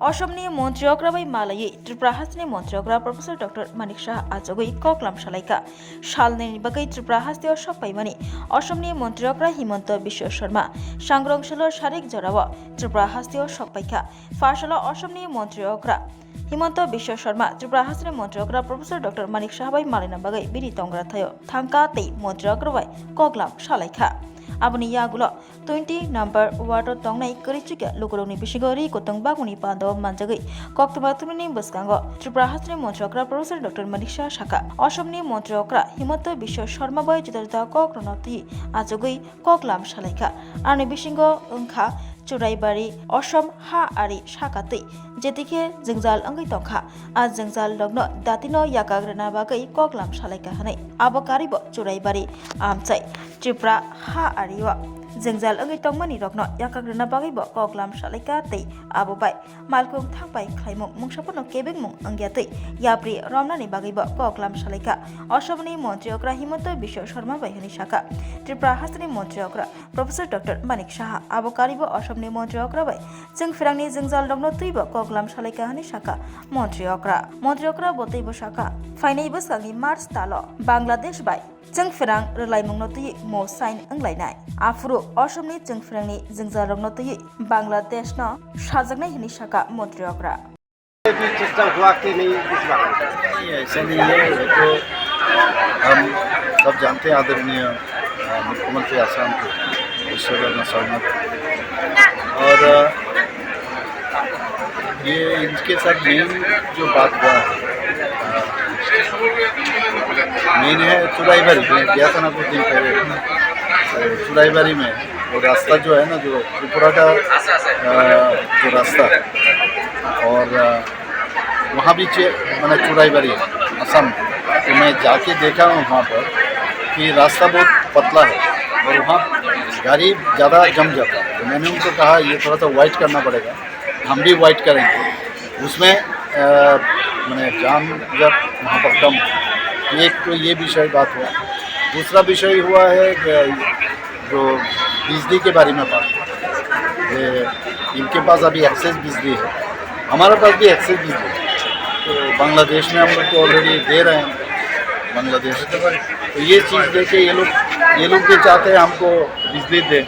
Assamni Montreokrabai Malay, Triprahasni Montreokra, Professor Dr. Manik Saha Azogui, Koklam Shalaika, Shalni Bagai Triprahasti or Shokpaimani, Assamni Montreokra Himanta Biswa Sharma, Shangrong Shalo Sharik Jorawa, Triprahasti or Shokpaika, Fashala Assamni Montreokra. Himanta Biswa Sharma, Triprahasni Montreokra, Professor Dr. Manik Sahabai Malina Bagai, Biri Tongra Thayo, Thanka Te Montreokrabai, Koklam Shalaika. Aboni yagulo 20 number water tongnai karichika lokoroni bishigori kotong baguni pando manjagai koktaba tumini buskango Triprahasni Montreokra Professor Dr. Manik Saha Sakha Assamni Montreokra Himanta Biswa Sharma bai judarda kokronoti ajogui Koklam Shalaika arni bishingo ungkha Churaibari Assam ha ari Sakate jetike jingjal angai tongkha a jingjal logno datino yakagrana bagai Koklam Shalaika hanai abokaribo Churaibari amchai Tipra ha ariwa jingjal angai tongmani rokno yakagrana bagai bo Koklam Shalaika tei abobai malkum thangbai khlaimung mungsapono kebengmung angyatei yapri romnani bagai bo Koklam Shalaika Assamni Montreokra Himanta Biswa Sharma bai hani Sakha Triprahasni Montreokra Professor Dr. Manik Saha abokaribo Assamni Montreokra bai Swrangchati jingjal logno tuibo Koklam Shalaika hani Sakha Montreokra boteibo Sakha fainai boskangi March talo Bangladesh bai Swrangchati relaimung no tui mo sign anglainai afuru Assamni Swrangchati jingjal logno tui Bangladesh no sajaknai hani Sakha Montreokra system हुआ कि नहीं इस बार नहीं ऐसा नहीं है वो तो हम सब जानते हैं आदरणीय मुख्यमंत्री आसाम के विश्व शर्मा और ये इनके साथ मेन जो बात हुआ मेन है चुराईबारी में गया था ना कुछ दिन पहले चुराईबारी में वो रास्ता जो है ना जो त्रिपुरा का जो रास्ता और वहाँ भी मैंने चुराईबारी असम तो मैं जाके देखा हूँ वहाँ पर कि रास्ता बहुत पतला है और वहाँ गाड़ी ज़्यादा जम जाता है तो मैंने उनको कहा ये थोड़ा सा वाइट करना पड़ेगा हम भी वाइट करेंगे उसमें मैंने जाम जब वहाँ पर कम एक तो ये विषय बात हुआ दूसरा विषय हुआ है जो बिजली के बारे में बात इनके पास अभी एक्सेस बिजली है हमारे पास भी एक्सेस बिजली है तो बांग्लादेश में हम लोग को ऑलरेडी दे रहे हैं बांग्लादेश तो ये चीज़ देखे ये लोग भी चाहते हैं हमको बिजली दे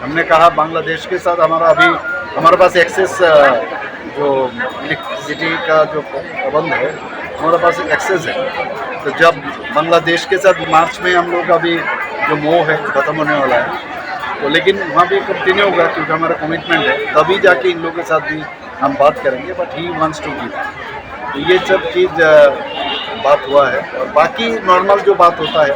हमने कहा बांग्लादेश के साथ हमारे पास एक्सेस जो इलेक्ट्रिसिटी का जो प्रबंध है हमारे पास एक्सेस है तो जब बांग्लादेश के साथ मार्च में हम लोग अभी जो मोह है ख़त्म होने वाला है तो लेकिन वहाँ भी कंटिन्यू होगा क्योंकि हमारा कमिटमेंट है तभी जाके इन लोगों के साथ भी हम बात करेंगे but he wants to give तो ये सब चीज़ बात हुआ है और बाकी नॉर्मल जो बात होता है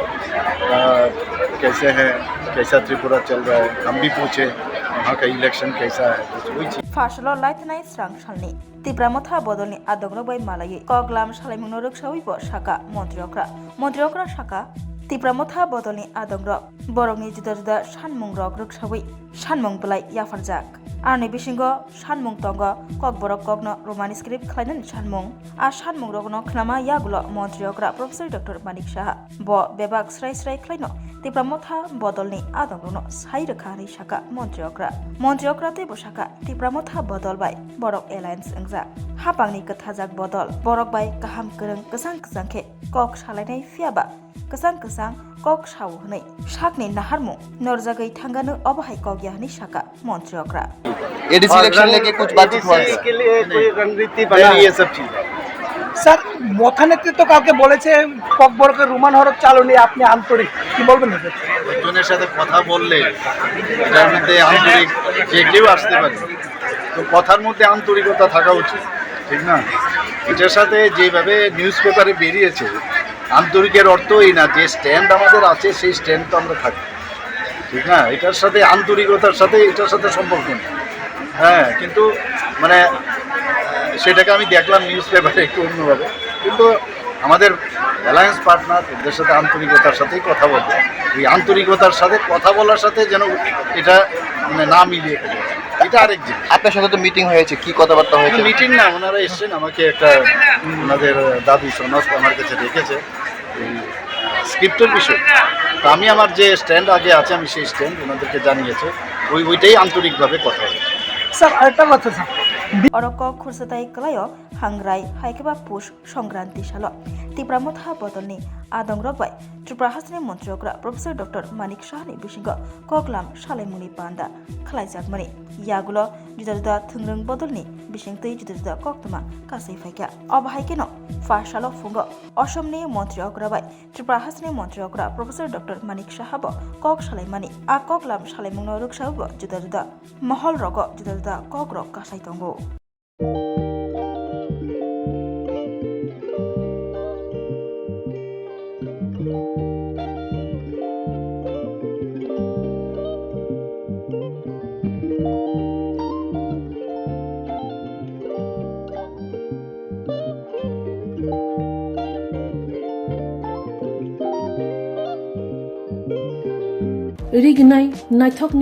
कैसे है कैसा त्रिपुरा चल रहा है हम भी पूछे वहाँ का इलेक्शन कैसा है बस वही चीज़ Fashala Lightnight Swrangchati Tipra Motha Bodolni Adognobai Malay Koklam Shalaimung Ruksawi bo Sakha Montreokra Sakha Tipra Motha Bodolni Adogro Borogni Juda Shanmung Rok Ruksawi Shanmung Belai Yafarjak Arni Bishingo Shanmung Tongo Kok Borok Kokno Roman script Klainan Shanmung A Shanmung Rogno Knama Yagulo Montreokra Professor Dr. Manik Saha Bo Bebak Srai Klaino Tipra Motha Bodolni Adogno Sairakhani Sakha Montreokra Tebo Sakha Tipra Motha Bodol bai Borok Alliance Angza Hapangni Kathajak Bodol Borok bai Kaham Kereng Kesang Kesangke Kok Salainai Fiaba Kesang Kok Shawhunai Shakni Naharmu Norzagai Tanganu Obahai Kogyahni Sakha Montreokra ADC election लेके कुछ बातचीत हुआ है के लिए कोई रणनीति बना ये सब चीज़ স্যার মথা নেতৃত্ব কালকে বলেছে ককবরকের রোমান হরফ চালু নিয়ে আপনি আন্তরিক কি বলবেন একজনের সাথে কথা বললে এটার মধ্যে আন্তরিক যে কেউ আসতে পারে তো কথার মধ্যে আন্তরিকতা থাকা উচিত ঠিক না এটার সাথে যেভাবে নিউজ পেপারে বেরিয়েছে আন্তরিকের অর্থ এই না যে স্ট্যান্ড আমাদের আছে সেই স্ট্যান্ড তো আমরা থাকি ঠিক না এটার সাথে আন্তরিকতার সাথে এটার সাথে সম্পর্ক নেই হ্যাঁ কিন্তু মানে সেটাকে আমি দেখলাম নিউজ পেপারে একটু অন্যভাবে কিন্তু আমাদের অ্যালায়েন্স পার্টনার ওদের সাথে আন্তরিকতার সাথেই কথা বলবো এই আন্তরিকতার সাথে কথা বলার সাথে যেন এটা মানে না মিলিয়ে ফেলে এটা আরেক জিনিস আপনার সাথে তো মিটিং হয়েছে কি কথাবার্তা হয়েছে মিটিং না ওনারা এসছেন আমাকে একটা ওনাদের দাদু সনদ আমার কাছে রেখেছে এই স্ক্রিপ্টের বিষয় তো আমি আমার যে স্ট্যান্ড আগে আছে আমি সেই স্ট্যান্ড ওনাদেরকে জানিয়েছে ওইটাই আন্তরিকভাবে কথা হবে স্যার আরেকটা কথা স্যার অরক খুরসাতাই কলায় হাংরাই হাইকেবা পুষ সংক্রান্তি সাল ত্রিপুরা মথা বদলনি আদং রকবাই ত্রিপুরা হাসনি মন্ত্রীরা প্রফেসর ডক্টর মানিক সাহানি বিশিঙ্গ ককলাম সালাইমুনি পান্দা খালাইজাকমানি ইয়াগুলো जुदा जुदा थुंग्रं बदलनि बिसिंतै जुदा जुदा कक्तमा कासै फाइका अबहायकेन फाशालो फुंग असमनि मन्त्री अग्राबाय त्रिपुरा हासनि मन्त्री अग्रा प्रोफेसर डक्टर मानिक साहाब कक सालाइमानि आ ककलाम सालाइमुंनो रुकसाबो जुदा जुदा महल रग जुदा जुदा कक रग कासाइ दंगो रिगनाय नायथक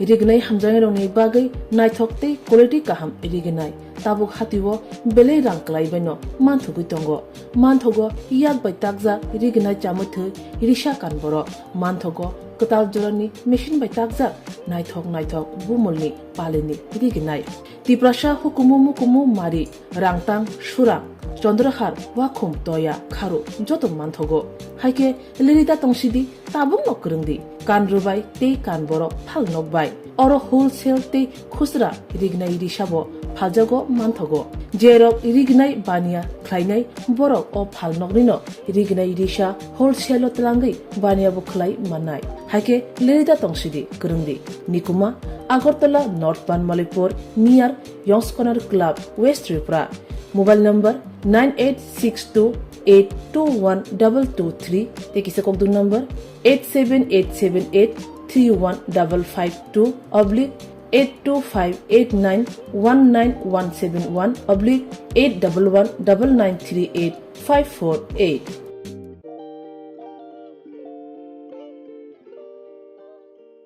रिगनाय हामजानाय रंनि बागै नायथक ते क्वालिटी काहाम रिगनाय ताबुक हातिवो बेले रां क्लाइबायनो मानथुगै दंगो मानथगो याक बाय ताकजा रिगनाय चामुथो रिशा कानबरो मानथगो कताल जरनि मेशिन बाय ताकजा नायथक बुमलनि पालेनि रिगनाय तिप्रासा हुकुमु मारि रांतां सुरां चंद्रहार वाखुम तोया खारु जतो मानथगो हाइके लिरिदा तंसिदि ताबुं नकरंदि कानरुबाय ते कानबरो फाल नकबाय अरो होलसेल ते खुसरा रिगनाय रिसाबो फालजागो मानथगो जेरक रिगनाय बानिया ख्लाइनाय बरक अ फाल नकनिनो रिगनाय रिसा होलसेल तलांगै बानियाबो ख्लाइ मानाय हाइके लिरिदा तंसिदि करंदि निकुमा Agartala north Banamalipur near youngs corner club west Tripura mobile number 9862821223 tekisa kokdung number 87878831552 /82589191171 /8119938 548